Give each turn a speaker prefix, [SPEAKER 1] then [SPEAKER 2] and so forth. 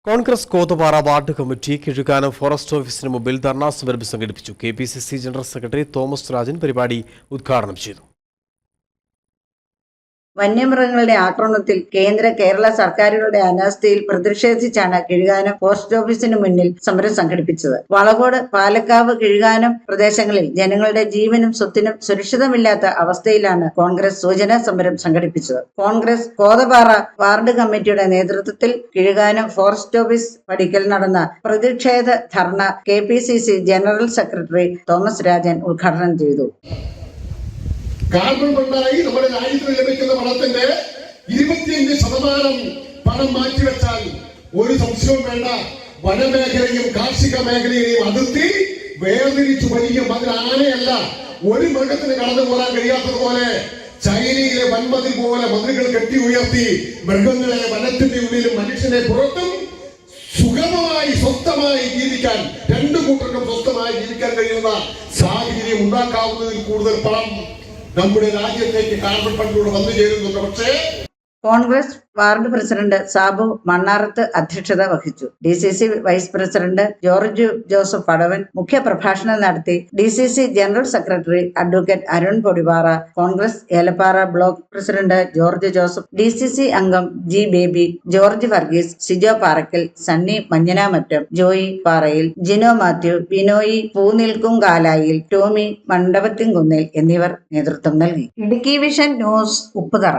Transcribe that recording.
[SPEAKER 1] Congress Kothapara ward committee Kizhukanam forest ഓഫീസിന് മുമ്പിൽ ധർണാ സമരം സംഘടിപ്പിച്ചു. KPCC general secretary Thomas Rajan പരിപാടി ഉദ്ഘാടനം ചെയ്തു.
[SPEAKER 2] വന്യമൃഗങ്ങളുടെ ആക്രമണത്തിൽ കേരള സർക്കാരുകളുടെ അനാസ്ഥയിൽ പ്രതിഷേധിച്ചാണ് കിഴുകാനം പോസ്റ്റ് ഓഫീസിന് മുന്നിൽ സമരം സംഘടിപ്പിച്ചത്. വളകോട്, പാലക്കാവ്, കിഴുകാനം പ്രദേശങ്ങളിൽ ജനങ്ങളുടെ ജീവനും സ്വത്തിനും സുരക്ഷിതമില്ലാത്ത അവസ്ഥയിലാണ് കോൺഗ്രസ് സൂചനാ സമരം സംഘടിപ്പിച്ചത്. കോൺഗ്രസ് കോതപാറ വാർഡ് കമ്മിറ്റിയുടെ നേതൃത്വത്തിൽ കിഴുകാനം ഫോറസ്റ്റ് ഓഫീസ് പടിക്കൽ നടന്ന പ്രതിഷേധ ധർണ KPCC general secretary Thomas Rajan ഉദ്ഘാടനം ചെയ്തു.
[SPEAKER 3] കാർബൺ ഫണ്ടായി നമ്മുടെ രാജ്യത്തിന് ലഭിക്കുന്ന പണത്തിന്റെ 25% പണം മാറ്റിവെച്ചാൽ ഒരു സംശയവും വേണ്ട, വനമേഖലയും കാർഷിക മേഖലയെയും അതിർത്തി വേർതിരിച്ചു വലിയ മതിൽ ആനയല്ല ഒരു മൃഗത്തിന് കടന്നു പോകാൻ കഴിയാത്തതുപോലെ ചൈനയിലെ വൻമതിൽ പോലെ മതിലുകൾ കെട്ടി ഉയർത്തി മൃഗങ്ങളെ വനത്തിന്റെ ഉള്ളിലും മനുഷ്യനെ പുറത്തും സുഗമമായി സ്വസ്ഥമായി ജീവിക്കാൻ രണ്ടു കൂട്ടർക്കും സ്വസ്ഥമായി ജീവിക്കാൻ കഴിയുന്ന സാഹചര്യം ഉണ്ടാക്കാവുന്നതിൽ കൂടുതൽ പണം നമ്മുടെ രാജ്യത്തേക്ക് കാർബൺ ഫണ്ടിലൂടെ വന്നു ചേരുന്നുണ്ട്. പക്ഷേ
[SPEAKER 2] കോൺഗ്രസ് വാർഡ് പ്രസിഡന്റ് സാബു മണ്ണാറത്ത് അധ്യക്ഷത വഹിച്ചു. DCC vice president George Joseph Padavan മുഖ്യപ്രഭാഷണം നടത്തി. DCC general secretary advocate Arun Podipara, Congress Elappara block president George Joseph, DCC അംഗം G ബേബി, ജോർജ് വർഗീസ്, സിജോ പാറക്കൽ, സണ്ണി മഞ്ഞനാമറ്റം, ജോയി പാറയിൽ, ജിനോ മാത്യു, ബിനോയി പൂനിൽക്കുംകാലായിൽ, ടോമി മണ്ഡപത്തിൻകുന്നിൽ എന്നിവർ നേതൃത്വം നൽകി. Idukki vision news Upputhara.